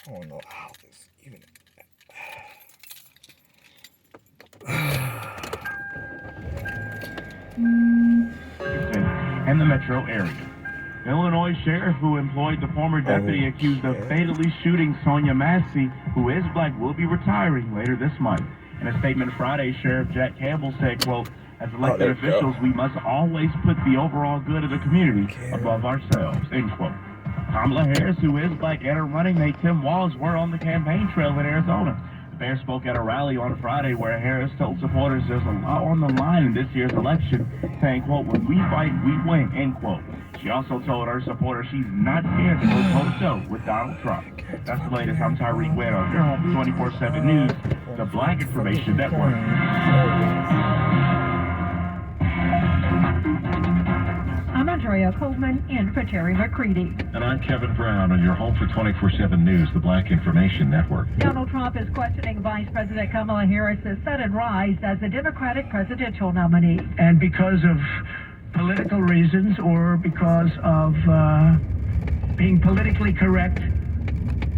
I don't know how this even. And the metro area. The Illinois sheriff who employed the former deputy accused of fatally shooting Sonia Massey, who is black, will be retiring later this month. In a statement Friday, Sheriff Jack Campbell said, quote, "As elected officials, we must always put the overall good of the community above ourselves," end quote. Kamala Harris, who is black, and her running mate Tim Walz were on the campaign trail in Arizona. The pair spoke at a rally on Friday where Harris told supporters there's a lot on the line in this year's election, saying, quote, "When we fight, we win," end quote. She also told her supporters she's not scared to go toe-to-toe with Donald Trump. That's the latest. I'm Tyreek Wynn on your home for 24/7 News, the Black Information Network. I'm Andrea Coleman in for Terry McCready. And I'm Kevin Brown on your home for 24/7 News, the Black Information Network. Donald Trump is questioning Vice President Kamala Harris's sudden rise as the Democratic presidential nominee. And because of political reasons or because of being politically correct,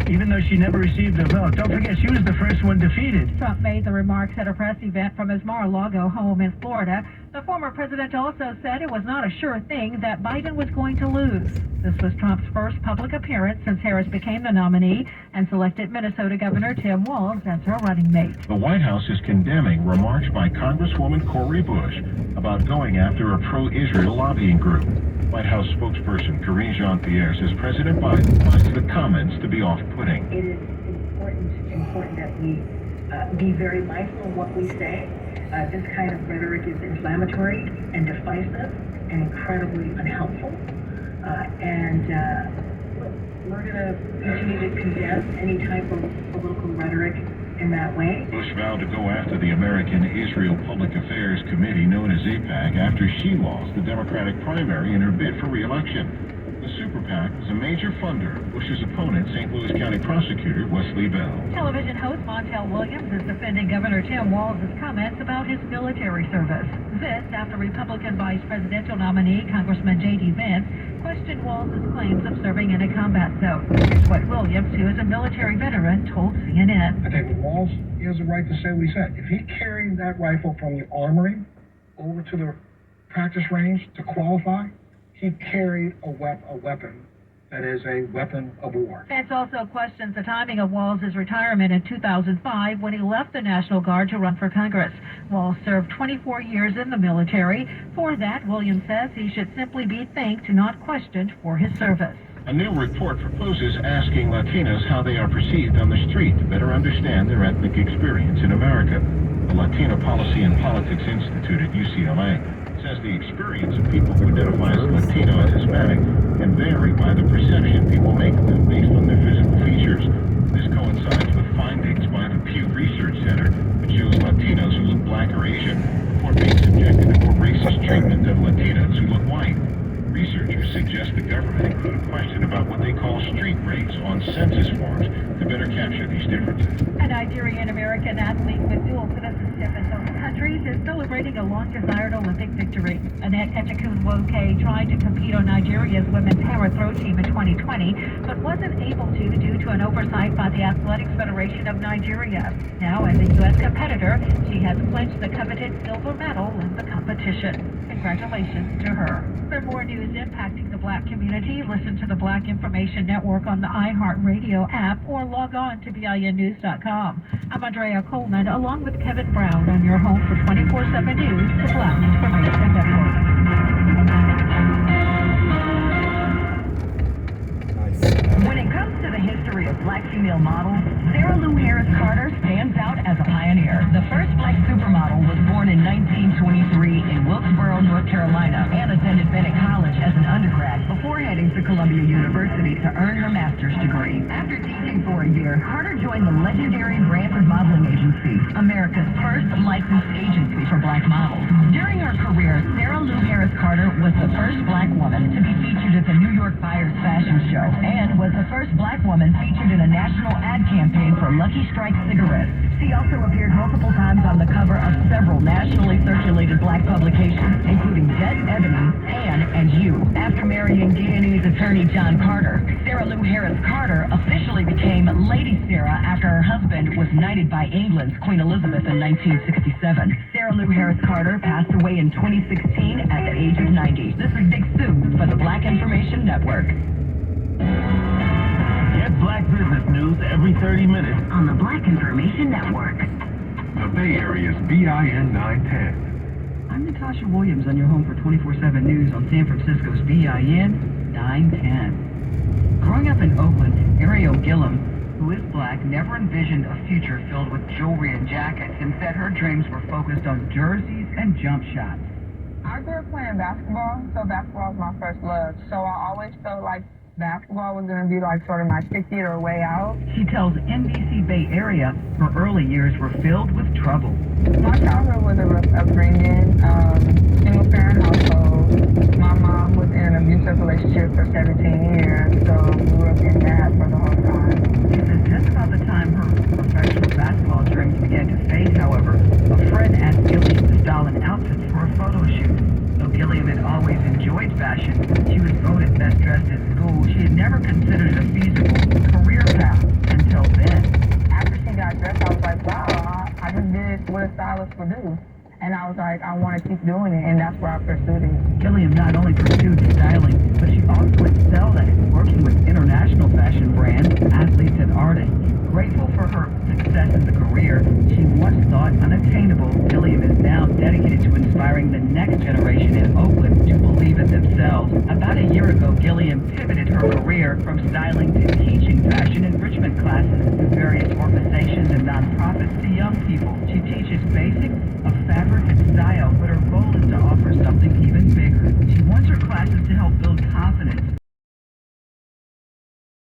even though she never received a vote. Don't forget, she was the first one defeated. Trump made the remarks at a press event from his Mar-a-Lago home in Florida. The former president also said it was not a sure thing that Biden was going to lose. This was Trump's first public appearance since Harris became the nominee and selected Minnesota Governor Tim Walz as her running mate. The White House is condemning remarks by Congresswoman Cori Bush about going after a pro-Israel lobbying group. White House spokesperson Karine Jean-Pierre says President Biden finds the comments to be off-putting. It is important that we be very mindful of what we say. This kind of rhetoric is inflammatory and divisive and incredibly unhelpful. We're going to continue to condemn any type of political rhetoric in that way. Bush vowed to go after the American-Israel Public Affairs Committee, known as AIPAC, after she lost the Democratic primary in her bid for re-election. The Super PAC was a major funder of Bush's opponent, St. Louis County Prosecutor Wesley Bell. Television host Montel Williams is defending Governor Tim Walz's comments about his military service. This after Republican vice presidential nominee Congressman J.D. Vance questioned Walz's claims of serving in a combat zone. Here's what Williams, who is a military veteran, told CNN. I think with Walz, he has a right to say what he said. If he carried that rifle from the armory over to the practice range to qualify, he carried a weapon that is a weapon of war. Vance also questions the timing of Walz's retirement in 2005 when he left the National Guard to run for Congress. Walz served 24 years in the military. For that, Williams says he should simply be thanked, not questioned, for his service. A new report proposes asking Latinos how they are perceived on the street to better understand their ethnic experience in America. The Latino Policy and Politics Institute at UCLA says the experience of people who identify as Latino and Hispanic can vary by the perception people make of them based on their physical features. This coincides with findings by the Pew Research Center that shows Latinos who look black or Asian report being subjected to more racist treatment than Latinos who look white. Researchers suggest the government include a question about what they call street race on census forms to better capture these differences. A Nigerian-American athlete with dual citizenship in both countries is celebrating a long-desired Olympic victory. Annette Echekun-Woke tried to compete on Nigeria's women's hammer throw team in 2020, but wasn't able to due to an oversight by the Athletics Federation of Nigeria. Now, as a U.S. competitor, she has clinched the coveted silver medal in the competition. Congratulations to her. For more news impacting the black community, listen to the Black Information Network on the iHeartRadio app or log on to BINnews.com. I'm Andrea Coleman, along with Kevin Brown on your home for 24/7 News, the Black Information Network. When it comes to the history of black female models, Sarah Lou Harris Carter stands out as a pioneer. The first black supermodel was born in 1923 in Wilkesboro, North Carolina, and attended Bennett College as an undergrad before heading to Columbia University to earn her master's degree. After teaching for a year, Carter joined the legendary Branford Modeling Agency, America's first licensed agency for black models. During her career, Sarah Lou Harris Carter was the first black woman to be featured at the New York Buyers Fashion Show and was the first black woman featured in a national ad campaign for Lucky Strike cigarettes. She also appeared multiple times on the cover of several nationally circulated black publications, including Jet, Ebony, Anne, and You. After marrying Guyanese attorney John Carter, Carter. Sarah Lou Harris Carter officially became Lady Sarah after her husband was knighted by England's Queen Elizabeth in 1967. Sarah Lou Harris Carter passed away in 2016 at the age of 90. This is Big Sue for the Black Information Network. Get Black business news every 30 minutes On the Black Information Network. The Bay Area's BIN 910. I'm Natasha Williams on your home for 24/7 news on San Francisco's BIN 910. Growing up in Oakland, Ariel Gillum, who is black, never envisioned a future filled with jewelry and jackets and said her dreams were focused on jerseys and jump shots. I grew up playing basketball, so basketball was my first love. So I always felt like basketball was going to be like sort of my ticket or way out. She tells NBC Bay Area her early years were filled with trouble. My childhood was a rough upbringing, single-parent household. My mom was in an abusive relationship for 17 years, so we grew up in that for the whole time. She says just about the time her professional basketball dreams began to fade, however, a friend asked Gilliam to style an outfit for a photo shoot. Though Gilliam had always enjoyed fashion, she was voted best dressed at school. She had never considered it a feasible career path until then. After she got dressed, I was like, wow, I just did what a stylist would do. And I was like, I want to keep doing it, and that's where I pursued it. Gilliam not only pursued styling, but she also excelled at it, working with international fashion brands, athletes, and artists. Grateful for her success in the career she once thought unattainable, Gilliam is now dedicated to inspiring the next generation in Oakland to believe in themselves. About a year ago, Gilliam pivoted her career from styling to teaching fashion enrichment classes with various organizations and nonprofits to young people. She teaches basics of fabric and style, but her goal is to offer something even bigger. She wants her classes to help build confidence,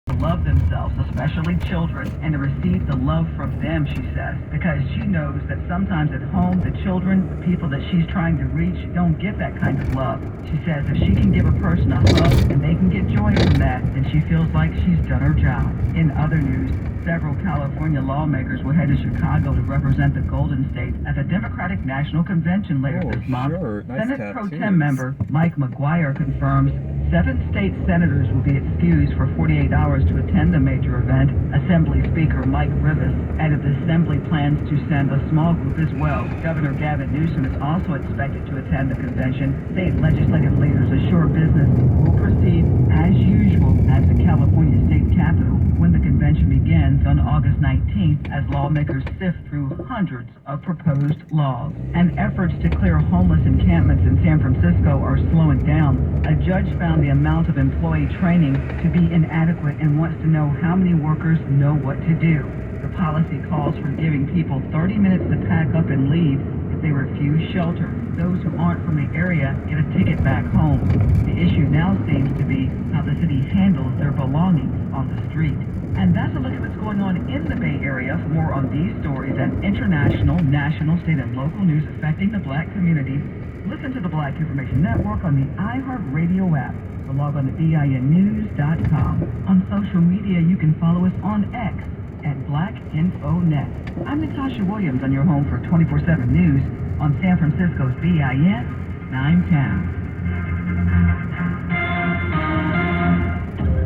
to love themselves, especially children, and to receive the love from them, she says, because she knows that sometimes at home, the children, the people that she's trying to reach, don't get that kind of love. She says if she can give a person a hug and they can get joy from that, then she feels like she's done her job. In other news, several California lawmakers will head to Chicago to represent the Golden State at the Democratic National Convention later this month. Nice Senate Pro tattoos. Tem member Mike McGuire confirms 7 state senators will be excused for 48 hours to attend the major event. Assembly Speaker Mike Rivas added the Assembly plans to send a small group as well. Governor Gavin Newsom is also expected to attend the convention. State legislative leaders assure business will proceed as usual at the California State Capitol when the convention begins on August 19th as lawmakers sift through hundreds of proposed laws. And efforts to clear homeless encampments in San Francisco are slowing down. A judge found the amount of employee training to be inadequate and wants to know how many workers know what to do. The policy calls for giving people 30 minutes to pack up and leave if they refuse shelter. Those who aren't from the area get a ticket back home. The issue now seems to be how the city handles their belongings on the street. And that's a look at what's going on in the Bay Area. For more on these stories and international, national, state, and local news affecting the black community, listen to the Black Information Network on the iHeartRadio app. So log on to BINnews.com. On social media, you can follow us on X at BlackInfoNet. I'm Natasha Williams on your home for 24/7 news on San Francisco's BIN 910.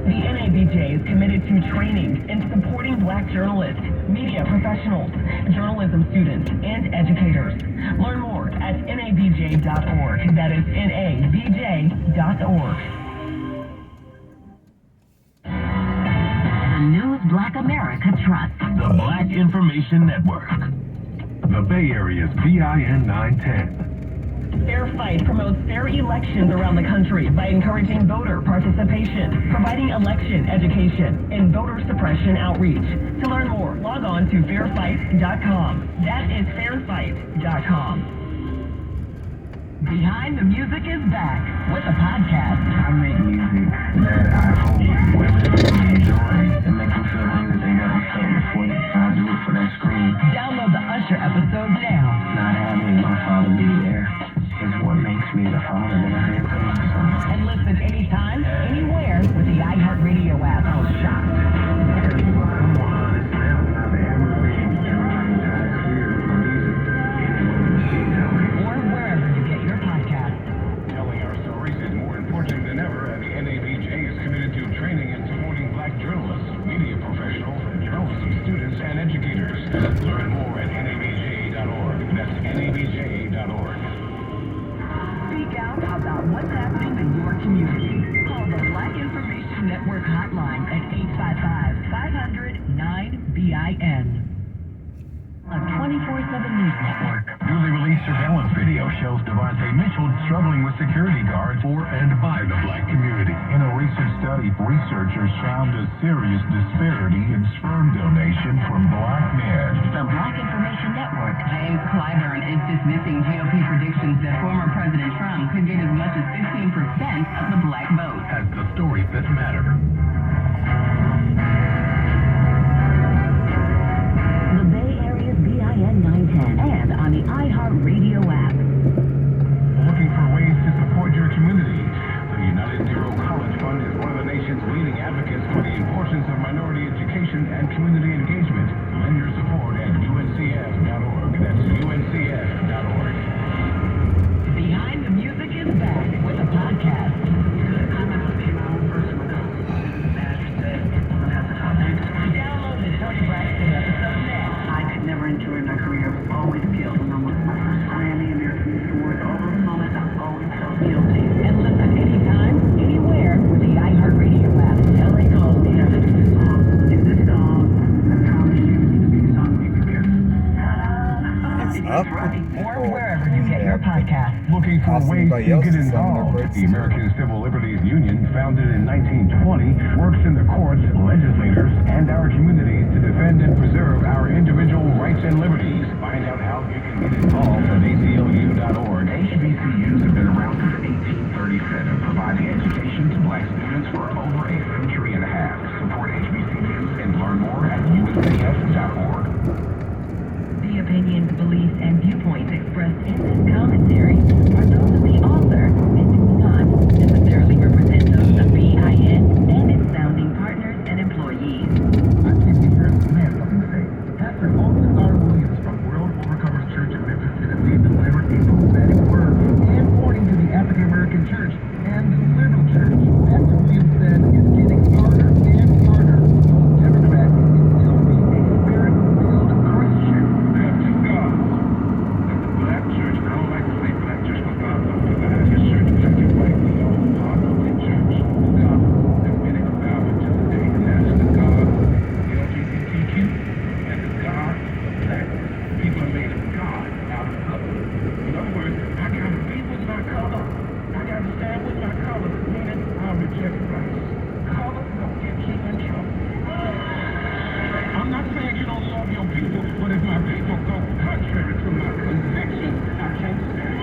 The NABJ is committed to training and supporting black journalists, media professionals, journalism students, and educators. Learn more at nabj.org. That is nabj.org. The news Black America trusts. the Black Information Network. The Bay Area's BIN 910. Fair Fight promotes fair elections around the country by encouraging voter participation, providing election education, and voter suppression outreach. To learn more, log on to fairfight.com. That is fairfight.com. Behind the Music is back with a podcast. I make music that I hope women enjoy and make them feel like that they got something for it. I do it for that screen. Download the Usher episode now. Not having my father be there is what makes me the father that I am to my son. And listen anytime, anywhere with the iHeartRadio app. I was shocked. Because come on, it's never ever been everybody trying to clear my music anywhere in the state that way. Or wherever you get your podcasts. Telling our stories is more important than ever, and the NABJ is committed to training and talk about what's happening in your community. Call the Black Information Network hotline at 855-500-9BIN. A 24/7 news network. Newly released surveillance video shows Devontae Mitchell struggling with security guards for and by the black community. In a recent study, researchers found a serious disparity in sperm donation from black men. The Black Information Network. James Clyburn is dismissing GOP predictions that former President Trump could get as much as 15% of the black vote. Has the stories that matter. The Bay Area's BIN 910 and on the iHeartRadio app. Looking for ways to support your community? The United Zero College Fund is one of the nation's leading advocates for the importance of minority education and community engagement. Lend your support at uncf.org. That's uncf.org. Behind the Music is back with a podcast. Download the Tony Braxton episode now. I could never enjoy my career. I was always killed. When I won my first Grammy, American Music Award, all those moments, I always felt guilty. And listen anytime, anywhere with the iHeartRadio app. LA calls me after this song. Is this song? I promise you, it's the biggest song of your career. It's up with Or wherever you get your podcast. Looking for ways to get involved. The American Civil Liberties Union, founded in 1920, works in the courts, legislators, and our communities to defend and preserve our individual rights and liberties. Find out how you can get involved at ACLU.org. HBCUs have been around since 1837, providing education to black students for over a century and a half. Support HBCUs and learn more at USAF.org. The opinions, beliefs, and viewpoints expressed in this commentary are those of the author and do not necessarily represent those of BIN and its founding partners and employees. I can't be here as a man, something to say. Pastor Alton R. Williams from World Overcomers Church in Memphis, Tennessee, delivered a prophetic word and warning to the African American church and the liberal church. Pastor Williams said it's getting harder and harder for those Democrats to still be a spirit-filled Christian. Have two gods. That the black church, and I don't like to say black church, but God knows because I have his church, black and white, we all part of the church. The God that's been expounded to the day, and that's the God of LGBTQ and the God of black. People are made of God out of color. In other words, I gotta be with my color. I gotta stand with my color, meaning I reject race. Color will get you in trouble. I'm not saying you don't love your people, but if my people go contrary to my convictions, I can't stand it.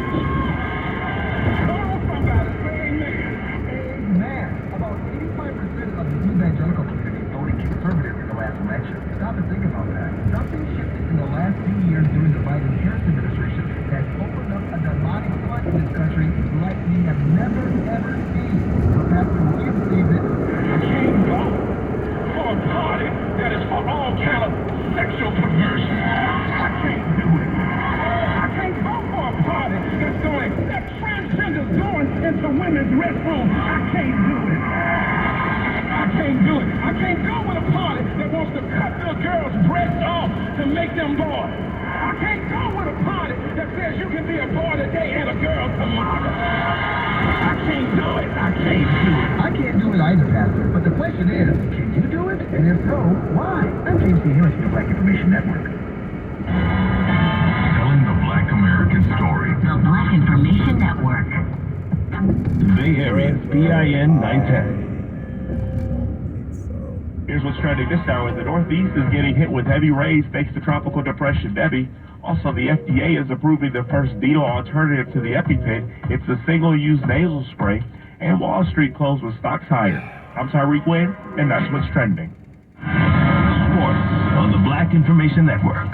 Oh, somebody say amen. Amen. About 85% of the evangelical community voted conservative in the last election. Stop and think about that. Something shifted in the last few years during the Biden-Harris administration that opened up a demonic flood in this country like we have never, ever seen. So Pastor Williams sees it. I can't go for a party that is for all kind of sexual perversion. I can't do it. I can't go for a party that's going to accept transgenders going into women's restrooms. I can't do it. I can't do it. I can't go with a party that wants to cut little girls' breasts off to make them boys. I can't go with a party that says you can be a boy today and a girl tomorrow. I can't do it. I can't do it. I can't do it either, Pastor. But the question is, can you do it? And if so, why? I'm James D. Harris from the Black Information Network. Telling the Black American story. The Black Information Network. Bay Area's BIN 910. Here's what's trending this hour. The Northeast is getting hit with heavy rains thanks to Tropical Depression Debbie. Also, the FDA is approving the first needle alternative to the EpiPen. It's a single-use nasal spray. And Wall Street closed with stocks higher. I'm Tyreek Wynn, and that's what's trending. Sports on the Black Information Network.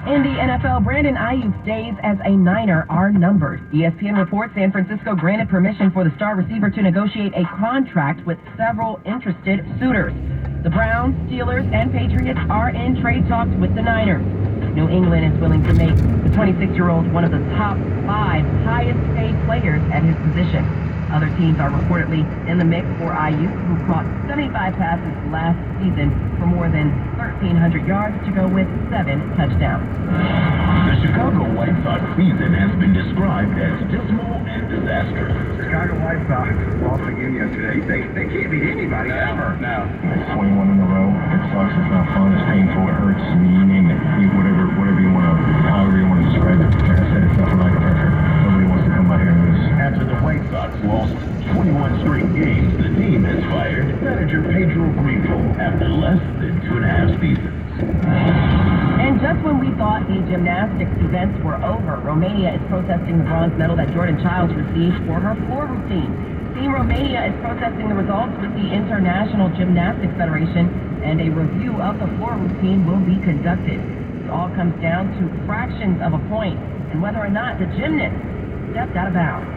In the NFL, Brandon Ayuk's days as a Niner are numbered. ESPN reports San Francisco granted permission for the star receiver to negotiate a contract with several interested suitors. The Browns, Steelers, and Patriots are in trade talks with the Niners. New England is willing to make the 26-year-old one of the top 5 highest paid players at his position. Other teams are reportedly in the mix for IU, who caught 75 passes last season for more than 1,300 yards to go with 7 touchdowns. The Chicago White Sox season has been described as dismal and disastrous. Chicago White Sox lost again yesterday. They can't beat anybody ever. No. 21 in a row. It sucks. It's not fun. It's painful. It hurts. You name it. Whatever you want to, however you want to describe it. Like I said, it's nothing like a pressure. Nobody wants to come out here and lose. After the White Sox lost 21 straight games, the team has fired manager Pedro Grifo after less than 2.5 seasons. And just when we thought the gymnastics events were over, Romania is protesting the bronze medal that Jordan Childs received for her floor routine. Team Romania is protesting the results with the International Gymnastics Federation, and a review of the floor routine will be conducted. It all comes down to fractions of a point and whether or not the gymnast stepped out of bounds.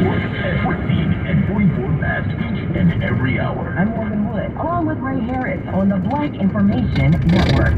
Sports at 14 and 44 past each and every hour. I'm Morgan Wood, along with Ray Harris on the Black Information Network.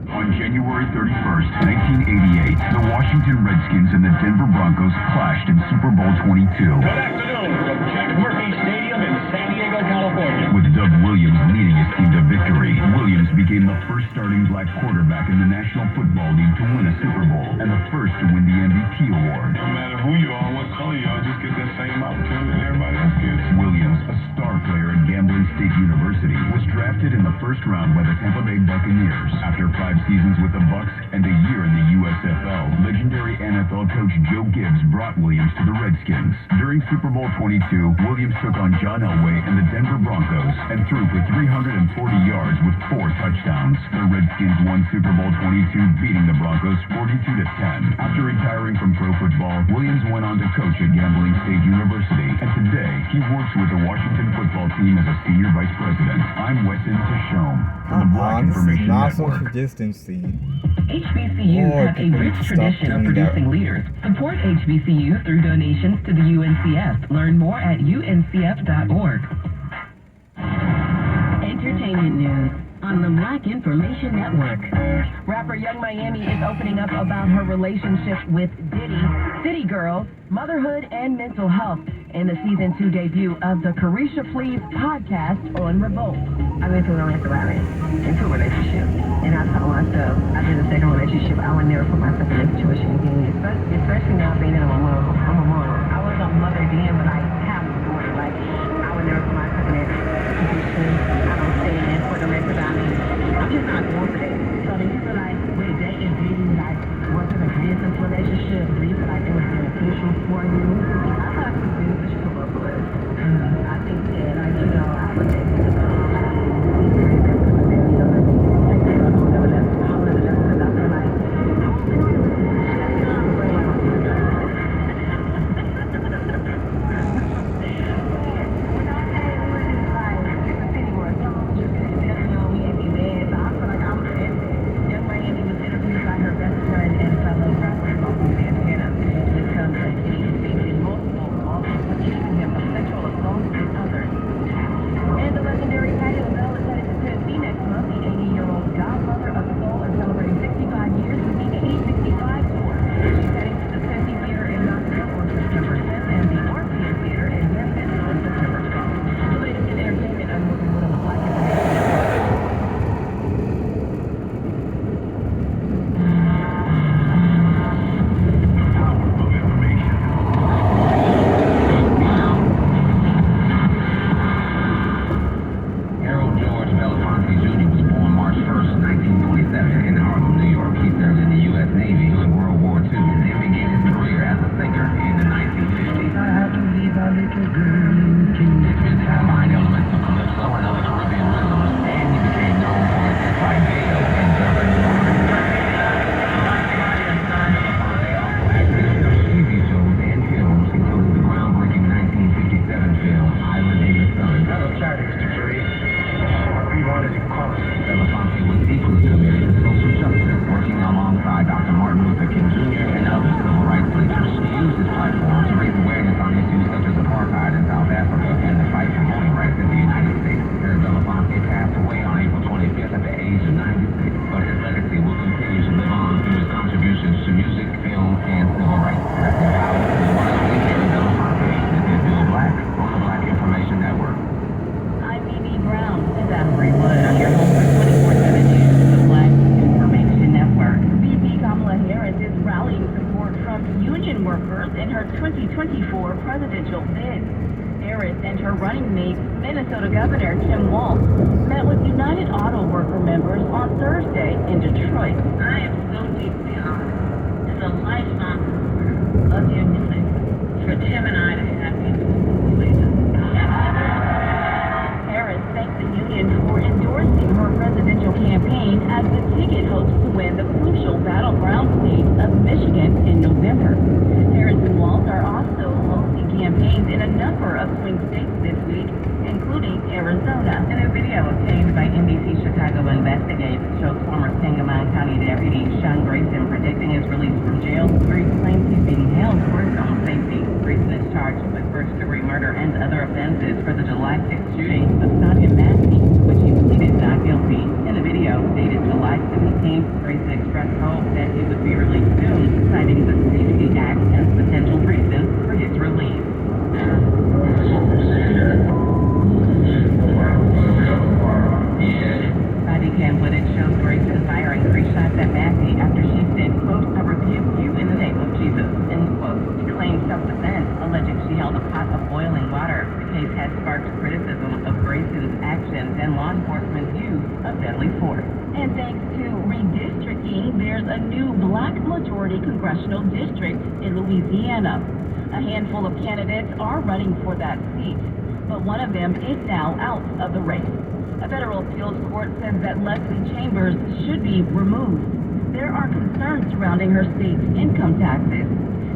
On January 31st, 1988, the Washington Redskins and the Denver Broncos clashed in Super Bowl 22. Good afternoon from Jack Murphy Stadium in San Diego, California. With Doug Williams leading his team to victory, Williams became the first starting black quarterback in the National Football League to win a Super Bowl and the first to win the MVP award. No matter who you are, what color you are, just get that same opportunity that everybody else gets. Williams, a star player at Grambling State University, was drafted in the first round by the Tampa Bay Buccaneers. After 5 seasons with the Bucs and a year in the USFL, legendary NFL coach Joe Gibbs brought Williams to the Redskins. During Super Bowl 22, Williams took on John Elway and the Denver Broncos and threw for 340 yards with 4 touchdowns. The Redskins won Super Bowl 22, beating the Broncos 42-10. After retiring from pro football, Williams went on to coach at Grambling State University, and today he works with the Washington football team as a senior vice president. I'm Weston Tashome for the Black Information Network. HBCUs have a rich tradition of producing leaders. Support HBCUs through donations to the UNCF. Learn more at uncf.org. Entertainment news on the Black Information Network. Rapper Young Miami is opening up about her relationship with Diddy, City Girls, motherhood, and mental health in the season 2 debut of the Carisha Please podcast on Revolt. I've been through domestic violence in 2 relationships, and I told myself after the second relationship I would never put myself in that situation again, especially now being that I'm a mom. I was a mother then, but I have to do it. Like, I would never put myself in that position. I don't stand for domestic violence. I'm just not going for that. So do you feel like with dating, like, was it a business relationship? Do you feel like it was beneficial for you? I thought it was beneficial for us. I think that, like, you know, I would say union workers in her 2024 presidential bid. Harris and her running mate, Minnesota Governor Tim Walz, met with United Auto Worker members on Thursday in Detroit. I am so deeply honored as a lifelong supporter of union for Tim and I to have these situations. Harris thanked the union for endorsing her presidential campaign as the ticket hopes to win the crucial battleground state of Michigan in November. Harris and Walz are also hosting campaigns in a number of swing states this week, including Arizona. In a video obtained by NBC Chicago Investigates shows former Sangamon County Deputy Sean Grayson predicting his release from jail, where he claims he's being held for his own safety. Grayson is charged with first-degree murder and other offenses for the July 6th shooting of Sonia Massey, which he pleaded not guilty. In the video, dated July 17th, Grayson expressed hope that he would be released soon, citing the Safety Act as potential reason for his release. Body cam footage shows Grayson firing 3 shots at Massey after she said, quote, "I rebuke you in the name of Jesus," end quote. He claimed self-defense, alleging she held a pot of boiling water. The case has sparked criticism of Grayson's actions and law enforcement's use of deadly force. And thanks to redistricting, there's a new black-majority congressional district in Louisiana. A handful of candidates are running for that seat, but one of them is now out of the race. A federal appeals court says that Leslie Chambers should be removed. There are concerns surrounding her state's income taxes.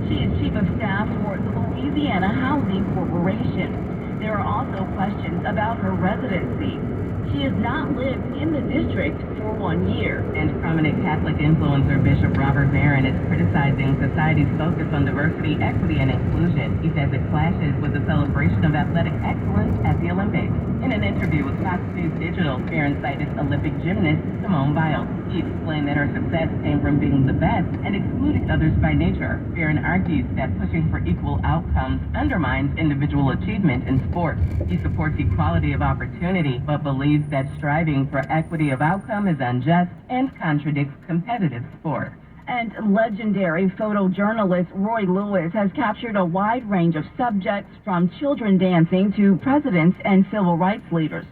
She is chief of staff for the Louisiana Housing Corporation. There are also questions about her residency. She has not lived in the district for 1 year. And prominent Catholic influencer Bishop Robert Barron is criticizing society's focus on diversity, equity, and inclusion. He says it clashes with the celebration of athletic excellence at the Olympics. In an interview with Fox News Digital, Barron cited Olympic gymnast Simone Biles. He explained that her success came from being the best and excluding others by nature. Barron argues that pushing for equal outcomes undermines individual achievement in sports. He supports equality of opportunity, but believes that striving for equity of outcome is unjust and contradicts competitive sport. And legendary photojournalist Roy Lewis has captured a wide range of subjects, from children dancing to presidents and civil rights leaders.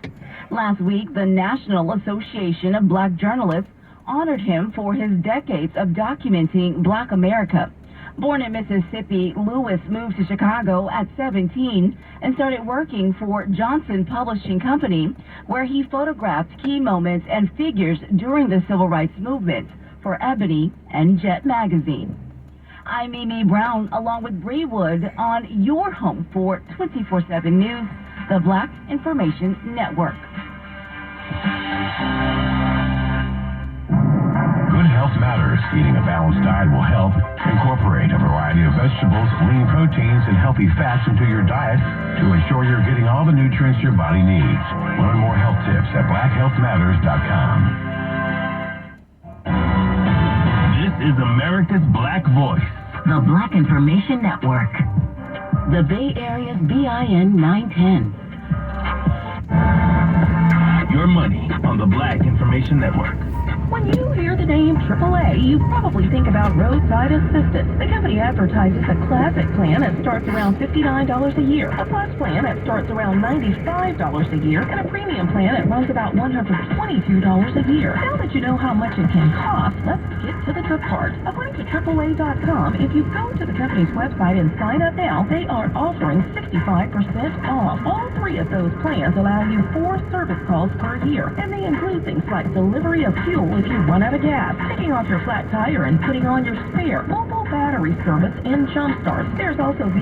Last week, the National Association of Black Journalists honored him for his decades of documenting Black America. Born in Mississippi, Lewis moved to Chicago at 17 and started working for Johnson Publishing Company, where he photographed key moments and figures during the civil rights movement for Ebony and Jet magazine. I'm Mimi Brown, along with Bree Wood, on your home for 24/7 News, the Black Information Network. Good health matters. Eating a balanced diet will help. Incorporate a variety of vegetables, lean proteins, and healthy fats into your diet to ensure you're getting all the nutrients your body needs. Learn more health tips at blackhealthmatters.com. This is America's Black Voice, The Black Information Network. The Bay Area's BIN 910. your money on the Black Information Network. When you hear the name AAA, you probably think about roadside assistance. The company advertises a classic plan that starts around $59 a year, a plus plan that starts around $95 a year, and a premium plan that runs about $122 a year. Now that you know how much it can cost, let's get to the good part. According to AAA.com, if you go to the company's website and sign up now, they are offering 65% off. All three of those plans allow you 4 service calls per year, and they include things like delivery of fuel if you run out of gas, taking off your flat tire and putting on your spare, mobile battery service, and jump starts. There's also vehicle